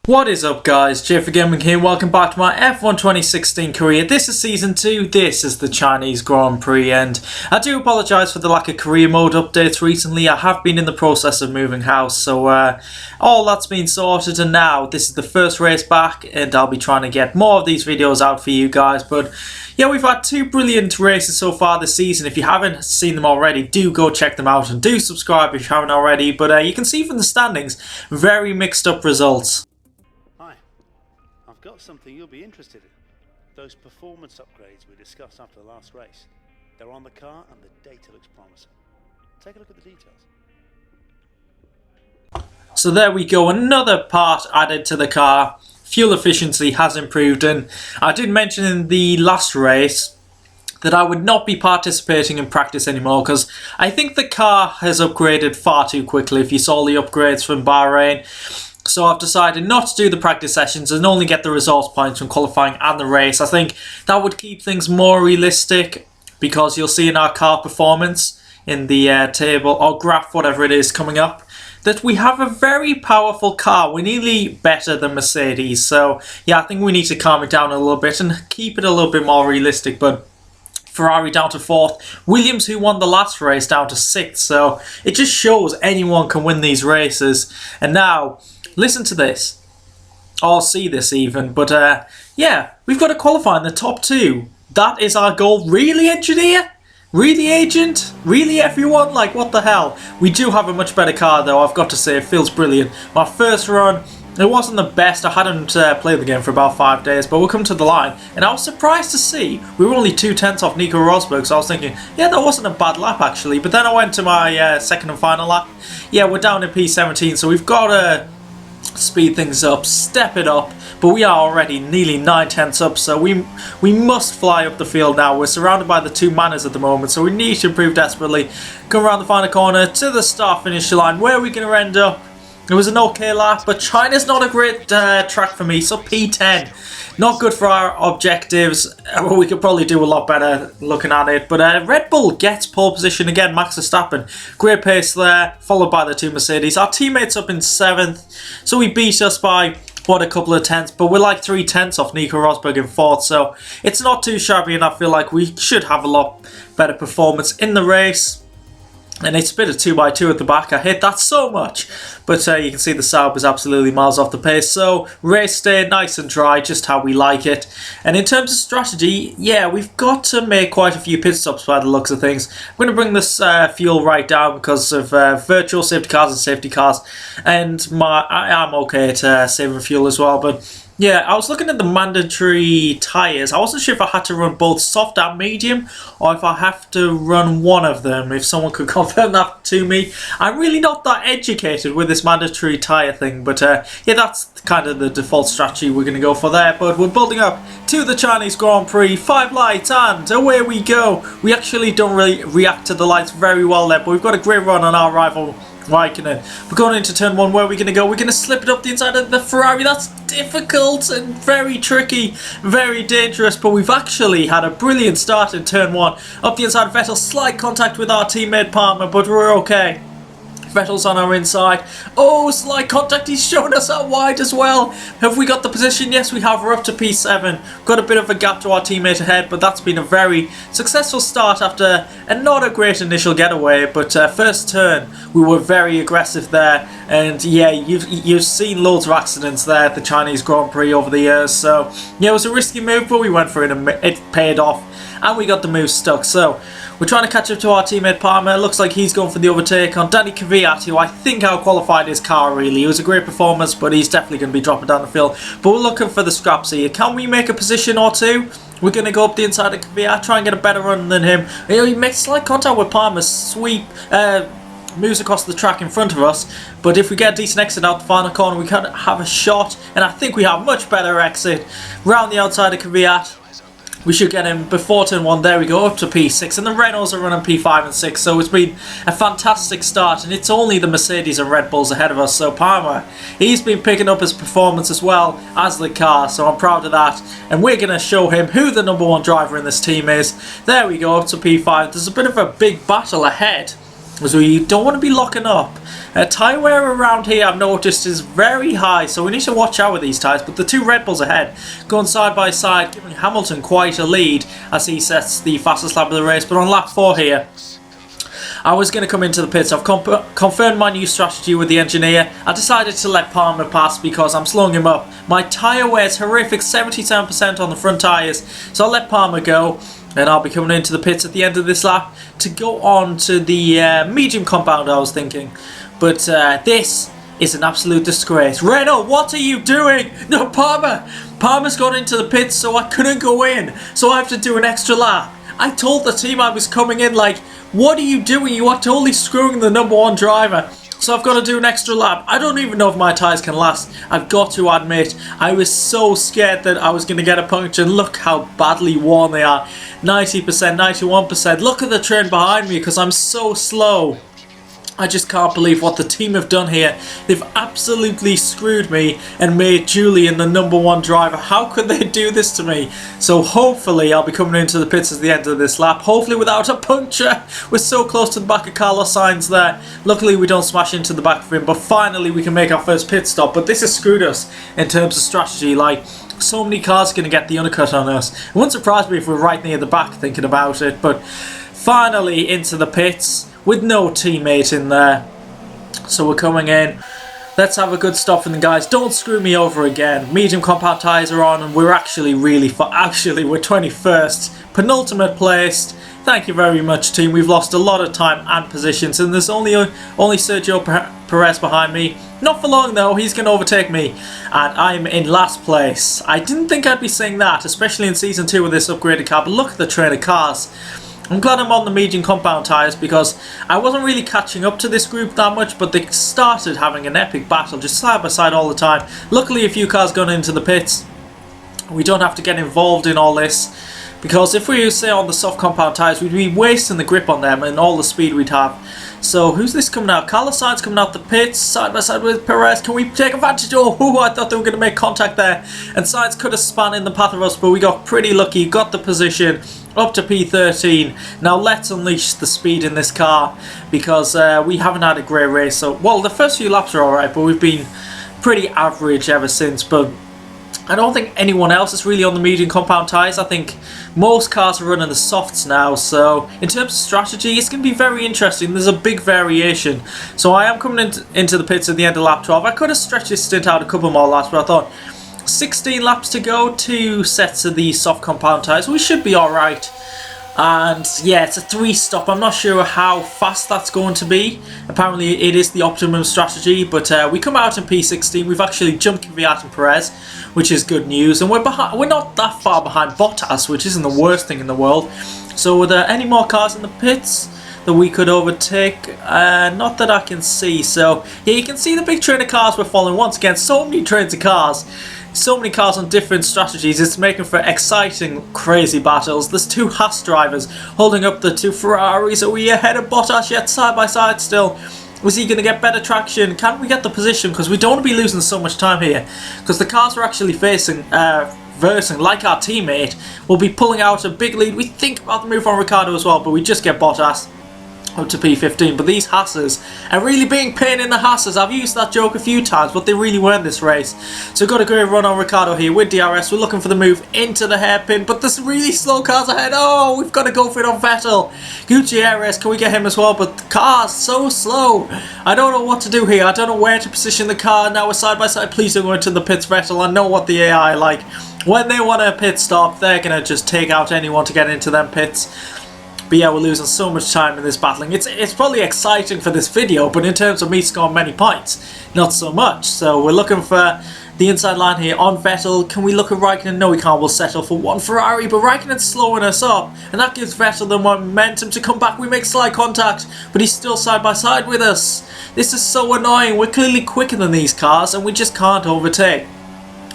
What is up guys, JayFerGaming here, welcome back to my F1 2016 career. This is Season 2, this is the Chinese Grand Prix, and I do apologise for the lack of career mode updates recently. I have been in the process of moving house, so all that's been sorted, and now this is the first race back, and I'll be trying to get more of these videos out for you guys. But yeah, we've had two brilliant races so far this season. If you haven't seen them already, do go check them out, and do subscribe if you haven't already. But you can see from the standings, very mixed up results. I've got something you'll be interested in. Those performance upgrades we discussed after the last race. They're on the car and the data looks promising. Take a look at the details. So there we go, another part added to the car. Fuel efficiency has improved, and I did mention in the last race that I would not be participating in practice anymore because I think the car has upgraded far too quickly if you saw the upgrades from Bahrain. So I've decided not to do the practice sessions and only get the results points from qualifying and the race. I think that would keep things more realistic because you'll see in our car performance in the table or graph, whatever it is coming up, that we have a very powerful car. We're nearly better than Mercedes. So yeah, I think we need to calm it down a little bit and keep it a little bit more realistic. But Ferrari down to 4th, Williams, who won the last race, down to 6th. So it just shows anyone can win these races. And now, listen to this, or see this even, but yeah, we've got to qualify in the top 2. That is our goal. Really, engineer? Really, agent? Really, everyone? Like, what the hell? We do have a much better car, though, I've got to say. It feels brilliant. My first run, it wasn't the best. I hadn't played the game for about 5 days, but we'll come to the line. And I was surprised to see we were only 2/10 off Nico Rosberg, so I was thinking, yeah, that wasn't a bad lap, actually. But then I went to my second and final lap. Yeah, we're down in P17, so we've got to speed things up, step it up, but we are already nearly 9/10 up, so we must fly up the field now. We're surrounded by the two Manners at the moment, so we need to improve desperately. Come around the final corner to the start finish line. Where are we going to end up? It was an okay lap, but China's not a great track for me, so P10. Not good for our objectives. We could probably do a lot better looking at it. But Red Bull gets pole position again, Max Verstappen. Great pace there, followed by the two Mercedes. Our teammates up in 7th, so he beat us by, what, a couple of tenths. But we're like 3/10 off Nico Rosberg in 4th, so it's not too shabby, and I feel like we should have a lot better performance in the race. And it's a bit of 2x2 at the back. I hate that so much. But you can see the Saab is absolutely miles off the pace. So race stayed nice and dry, just how we like it. And in terms of strategy, yeah, we've got to make quite a few pit stops by the looks of things. I'm going to bring this fuel right down because of virtual safety cars and safety cars. And I am okay at saving fuel as well. But yeah, I was looking at the mandatory tyres. I wasn't sure if I had to run both soft and medium or if I have to run one of them. If someone could confirm that to me. I'm really not that educated with this mandatory tyre thing, but yeah, that's kind of the default strategy we're going to go for there. But we're building up to the Chinese Grand Prix. 5 lights and away we go. We actually don't really react to the lights very well there, but we've got a great run on our rival Raikkonen. We're going into turn 1. Where are we going to go? We're going to slip it up the inside of the Ferrari. That's difficult and very tricky, very dangerous, but we've actually had a brilliant start in turn 1. Up the inside of Vettel, slight contact with our teammate Palmer, but we're okay. Vettel's on our inside. Oh, slight contact. He's shown us out wide as well. Have we got the position? Yes, we have. We're up to P7. Got a bit of a gap to our teammate ahead, but that's been a very successful start after not a great initial getaway. But first turn, we were very aggressive there. And yeah, you've seen loads of accidents there at the Chinese Grand Prix over the years. So yeah, it was a risky move, but we went for it and it paid off. And we got the move stuck. So we're trying to catch up to our teammate Palmer. Looks like he's going for the overtake on Danny Kvyat, who I think outqualified his car really. It was a great performance, but he's definitely going to be dropping down the field. But we're looking for the scraps here. Can we make a position or two? We're going to go up the inside of Kvyat, try and get a better run than him. He makes slight contact with Palmer, moves across the track in front of us, but if we get a decent exit out the final corner, we can have a shot, and I think we have much better exit round the outside of Kvyat. We should get him before turn 1. There we go, up to P6, and the Renaults are running P5 and 6, so it's been a fantastic start, and it's only the Mercedes and Red Bulls ahead of us. So Palmer, he's been picking up his performance as well as the car, so I'm proud of that, and we're going to show him who the #1 driver in this team is. There we go, up to P5. There's a bit of a big battle ahead as we don't want to be locking up. Tyre wear around here, I've noticed, is very high, so we need to watch out with these tyres. But the two Red Bulls ahead, going side by side, giving Hamilton quite a lead as he sets the fastest lap of the race. But on lap 4 here, I was going to come into the pits. I've confirmed my new strategy with the engineer. I decided to let Palmer pass because I'm slowing him up. My tyre wear is horrific, 77% on the front tyres, so I'll let Palmer go. And I'll be coming into the pits at the end of this lap to go on to the medium compound, I was thinking. But this is an absolute disgrace. Renault, what are you doing? No, Palmer! Palmer's gone into the pits, so I couldn't go in. So I have to do an extra lap. I told the team I was coming in, like, what are you doing? You are totally screwing the number 1 driver. So I've got to do an extra lap. I don't even know if my tyres can last. I've got to admit, I was so scared that I was going to get a puncture. And look how badly worn they are. 90%, 91%. Look at the train behind me because I'm so slow. I just can't believe what the team have done here. They've absolutely screwed me and made Julian the number 1 driver. How could they do this to me? So hopefully I'll be coming into the pits at the end of this lap. Hopefully without a puncture. We're so close to the back of Carlos Sainz there. Luckily we don't smash into the back of him. But finally we can make our first pit stop. But this has screwed us in terms of strategy. Like, so many cars are going to get the undercut on us. It wouldn't surprise me if we're right near the back thinking about it. But finally into the pits with no teammate in there. So we're coming in. Let's have a good stop from the guys. Don't screw me over again. Medium compound tyres are on and we're actually really far. Actually, we're 21st. Penultimate placed. Thank you very much, team. We've lost a lot of time and positions. And there's only Sergio Perez behind me. Not for long though. He's going to overtake me. And I'm in last place. I didn't think I'd be saying that, especially in Season 2 with this upgraded car. But look at the train of cars. I'm glad I'm on the medium compound tyres because I wasn't really catching up to this group that much, but they started having an epic battle just side by side all the time. Luckily a few cars gone into the pits. We don't have to get involved in all this because if we say on the soft compound tyres, we'd be wasting the grip on them and all the speed we'd have. So who's this coming out? Carlos Sainz coming out the pits side by side with Perez. Can we take advantage? Oh, I thought they were going to make contact there. And Sainz could have spun in the path of us, but we got pretty lucky. Got the position up to P13. Now let's unleash the speed in this car because we haven't had a great race. So, well, the first few laps are alright, but we've been pretty average ever since. But I don't think anyone else is really on the medium compound tyres. I think most cars are running the softs now. So in terms of strategy, it's going to be very interesting. There's a big variation. So I am coming into the pits at the end of lap 12. I could have stretched this stint out a couple more laps, but I thought 16 laps to go, 2 sets of the soft compound tyres. We should be alright. And yeah, it's a 3-stop. I'm not sure how fast that's going to be. Apparently it is the optimum strategy, but we come out in P16. We've actually jumped Kvyat and Perez, which is good news. And we're not that far behind Bottas, which isn't the worst thing in the world. So were there any more cars in the pits that we could overtake? Not that I can see. So yeah, you can see the big train of cars we're following. Once again, so many trains of cars. So many cars on different strategies. It's making for exciting, crazy battles. There's 2 Haas drivers holding up the 2 Ferraris. Are we ahead of Bottas yet? Side by side still. Was he going to get better traction? Can we get the position? Because we don't want to be losing so much time here. Because the cars we're actually versing, like our teammate, will be pulling out a big lead. We think about the move on Ricciardo as well, but we just get Bottas up to P15. But these Haasers are really being pain in the Haasers. I've used that joke a few times, but they really weren't this race. So we've got a great run on Ricciardo here with DRS. We're looking for the move into the hairpin, but there's really slow cars ahead. Oh, we've got to go for it on Vettel. Gutierrez, can we get him as well? But the car's so slow. I don't know what to do here. I don't know where to position the car. Now we're side by side. Please don't go into the pits, Vettel. I know what the AI like. When they want a pit stop, they're going to just take out anyone to get into them pits. But yeah, we're losing so much time in this battling. It's probably exciting for this video, but in terms of me scoring many points, not so much. So we're looking for the inside line here on Vettel. Can we look at Raikkonen? No, we can't. We'll settle for 1 Ferrari, but Raikkonen's slowing us up, and that gives Vettel the momentum to come back. We make slight contact, but he's still side by side with us. This is so annoying. We're clearly quicker than these cars, and we just can't overtake.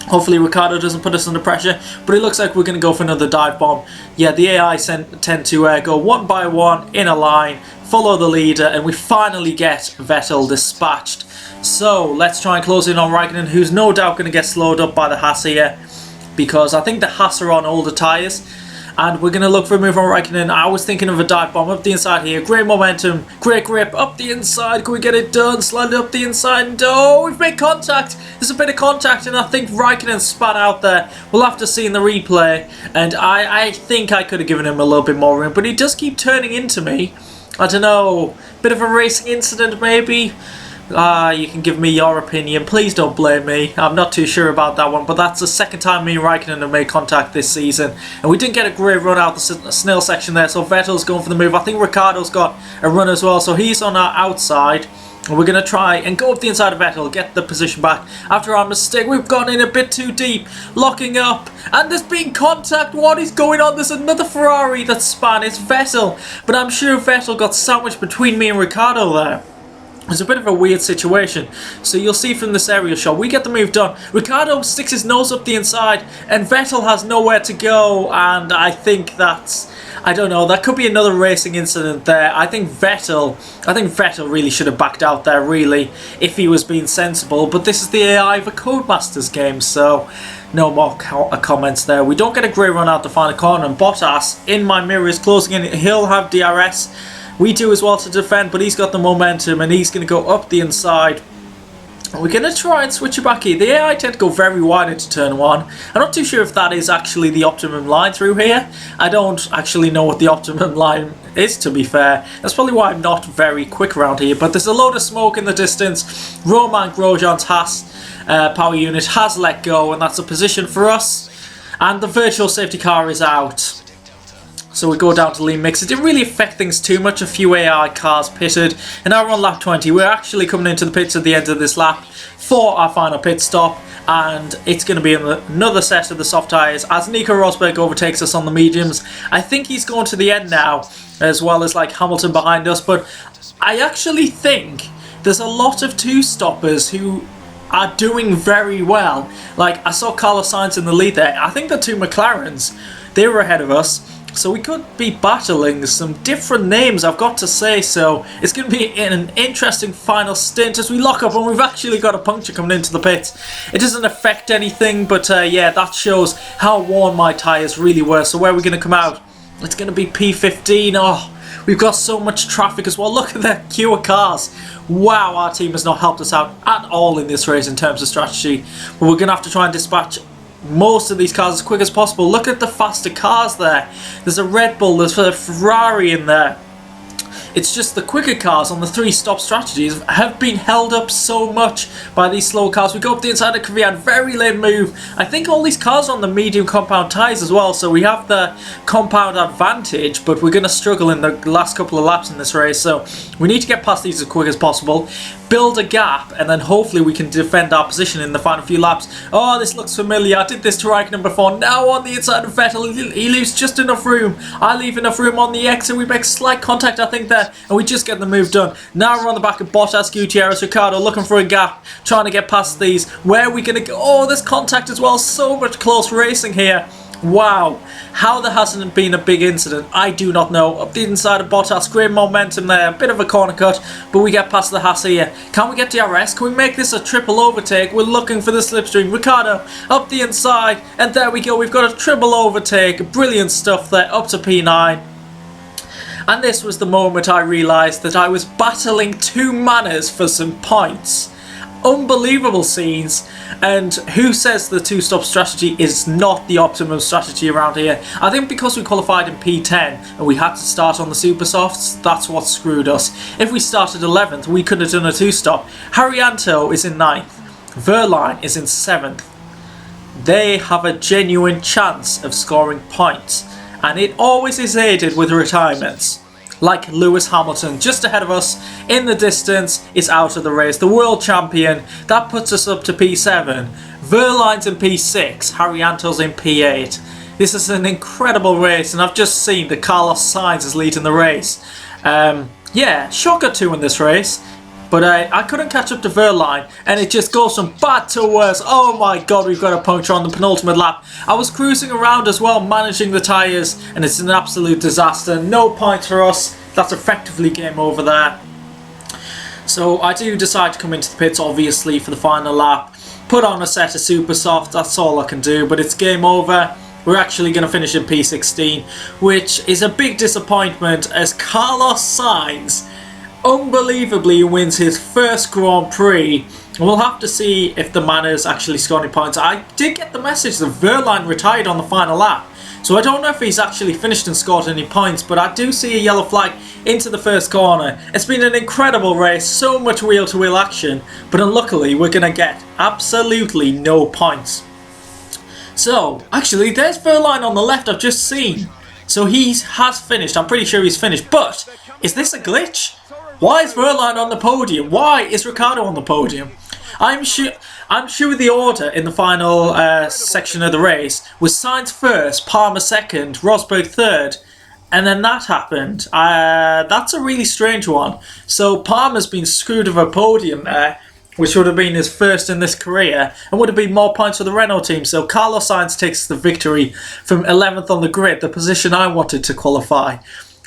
Hopefully Ricciardo doesn't put us under pressure, but it looks like we're going to go for another dive bomb. Yeah, the AI tend to go one by one in a line, follow the leader, and we finally get Vettel dispatched. So let's try and close in on Raikkonen, who's no doubt going to get slowed up by the Haas here, because I think the Haas are on older tyres. And we're going to look for a move on Raikkonen. I was thinking of a dive bomb up the inside here. Great momentum, great grip up the inside. Can we get it done? Slide it up the inside. And oh, we've made contact. There's a bit of contact, and I think Raikkonen spat out there. We'll have to see in the replay. And I think I could have given him a little bit more room, but he does keep turning into me. I don't know. Bit of a racing incident, maybe. You can give me your opinion. Please don't blame me. I'm not too sure about that one, but that's the second time me and Raikkonen have made contact this season. And we didn't get a great run out the snail section there, so Vettel's going for the move. I think Ricciardo's got a run as well, so he's on our outside. And we're going to try and go up the inside of Vettel, get the position back. After our mistake, we've gone in a bit too deep, locking up. And there's been contact. What is going on? There's another Ferrari that's spun. It's Vettel. But I'm sure Vettel got sandwiched between me and Ricciardo there. It's a bit of a weird situation. So you'll see from this aerial shot, we get the move done. Ricciardo sticks his nose up the inside, and Vettel has nowhere to go. And I think that's, I don't know, that could be another racing incident there. I think Vettel really should have backed out there, really, if he was being sensible. But this is the AI of a Codemasters game, so no more comments there. We don't get a great run out the final corner, and Bottas, in my mirror, is closing in. He'll have DRS. We do as well to defend, but he's got the momentum and he's going to go up the inside. We're going to try and switch it back here. The AI tend to go very wide into turn 1. I'm not too sure if that is actually the optimum line through here. I don't actually know what the optimum line is, to be fair. That's probably why I'm not very quick around here. But there's a load of smoke in the distance. Roman Grosjean's Haas power unit has let go, and that's a position for us. And the virtual safety car is out. So we go down to lean mix. It didn't really affect things too much. A few AI cars pitted. And now we're on lap 20. We're actually coming into the pits at the end of this lap for our final pit stop. And it's going to be another set of the soft tyres as Nico Rosberg overtakes us on the mediums. I think he's going to the end now, as well as like Hamilton behind us. But I actually think there's a lot of two-stoppers who are doing very well. Like, I saw Carlos Sainz in the lead there. I think the two McLarens, they were ahead of us. So we could be battling some different names, I've got to say. So it's going to be an interesting final stint as we lock up, and we've actually got a puncture coming into the pits. It doesn't affect anything, but yeah, that shows how worn my tyres really were. So where are we going to come out? It's going to be P15. Oh, we've got so much traffic as well. Look at that queue of cars. Wow, our team has not helped us out at all in this race in terms of strategy. But we're going to have to try and dispatch most of these cars as quick as possible. Look at the faster cars there. There's a Red Bull, there's a Ferrari in there. It's just the quicker cars on the 3-stop strategies have been held up so much by these slow cars. We go up the inside of Kvyat, very late move. I think all these cars are on the medium compound tyres as well, so we have the compound advantage, but we're going to struggle in the last couple of laps in this race. So we need to get past these as quick as possible, build a gap, and then hopefully we can defend our position in the final few laps. Oh, this looks familiar. I did this to Raikkonen before. Now on the inside of Vettel, he leaves just enough room. I leave enough room on the exit. We make slight contact, I think, there, and we just get the move done. Now we're on the back of Bottas, Gutierrez, Ricciardo, looking for a gap, trying to get past these. Where are we going to go? Oh, there's contact as well. So much close racing here. Wow, how there hasn't been a big incident, I do not know. Up the inside of Bottas, great momentum there, a bit of a corner cut, but we get past the Haas here. Can we get DRS? Can we make this a triple overtake? We're looking for the slipstream. Ricciardo up the inside, and there we go, we've got a triple overtake. Brilliant stuff there, up to P9. And this was the moment I realised that I was battling two manners for some points. Unbelievable scenes, and who says the two-stop strategy is not the optimum strategy around here? I think because we qualified in P10 and we had to start on the super softs, that's what screwed us. If we started 11th, we could have done a two-stop. Haryanto is in 9th, Verline is in 7th. They have a genuine chance of scoring points, and it always is aided with retirements. Like Lewis Hamilton, just ahead of us in the distance, is out of the race. The world champion, that puts us up to P7. Verline's in P6, Haryanto's in P8. This is an incredible race, and I've just seen that Carlos Sainz is leading the race. Yeah, shocker 2 in this race. But I couldn't catch up to Verline, and it just goes from bad to worse. Oh my god, we've got a puncture on the penultimate lap. I was cruising around as well, managing the tyres, and it's an absolute disaster. No points for us. That's effectively game over there. So I do decide to come into the pits, obviously, for the final lap. Put on a set of super soft, that's all I can do, but it's game over. we're actually going to finish in P16, which is a big disappointment as Carlos Sainz unbelievably wins his first Grand Prix. We'll have to see if the Manners actually score any points. I did get the message that Verline retired on the final lap, so I don't know if he's actually finished and scored any points, but I do see a yellow flag into the first corner. It's been an incredible race, so much wheel-to-wheel action, but unluckily we're going to get absolutely no points. So, actually, there's Verline on the left I've just seen. So he has finished, I'm pretty sure he's finished, but is this a glitch? Why is Verline on the podium? Why is Ricciardo on the podium? I'm sure the order in the final section of the race was Sainz first, Palmer second, Rosberg third, and then that happened. That's a really strange one. So Palmer's been screwed of a podium there, which would have been his first in this career, and would have been more points for the Renault team. So Carlos Sainz takes the victory from 11th on the grid, the position I wanted to qualify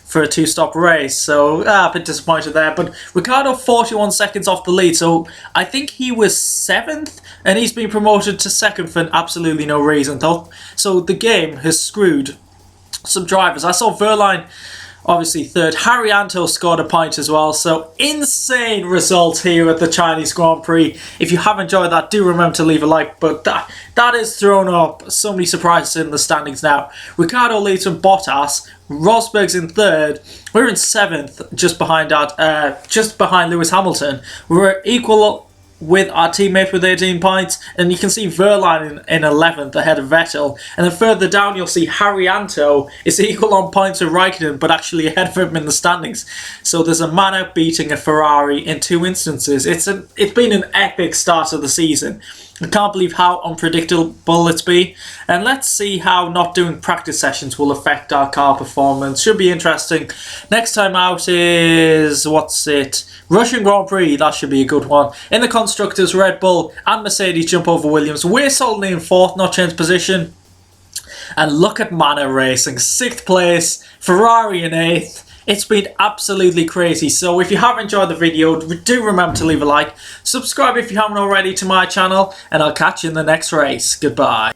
for a two-stop race. So a bit disappointed there, but Ricciardo 41 seconds off the lead, so I think he was 7th and he's been promoted to 2nd for absolutely no reason though. So the game has screwed some drivers. I saw Verline obviously 3rd. Haryanto scored a point as well. So insane results here at the Chinese Grand Prix. If you have enjoyed that, do remember to leave a like. But that has thrown up so many surprises in the standings now. Ricciardo leads from Bottas. Rosberg's in 3rd. We're in 7th, just behind Lewis Hamilton. We're equal with our teammate with 18 points, and you can see Verline in 11th ahead of Vettel, and then further down you'll see Haryanto is equal on points with Raikkonen but actually ahead of him in the standings. So there's a man out beating a Ferrari in 2 instances. It's been an epic start of the season. I can't believe how unpredictable it's been, and let's see how not doing practice sessions will affect our car performance. Should be interesting. Next time out is, Russian Grand Prix. That should be a good one. In the constructors, Red Bull and Mercedes jump over Williams. We're solidly in 4th, not change position. And look at Manor Racing, 6th place, Ferrari in 8th. It's been absolutely crazy. So if you have enjoyed the video, do remember to leave a like. Subscribe if you haven't already to my channel, and I'll catch you in the next race. Goodbye.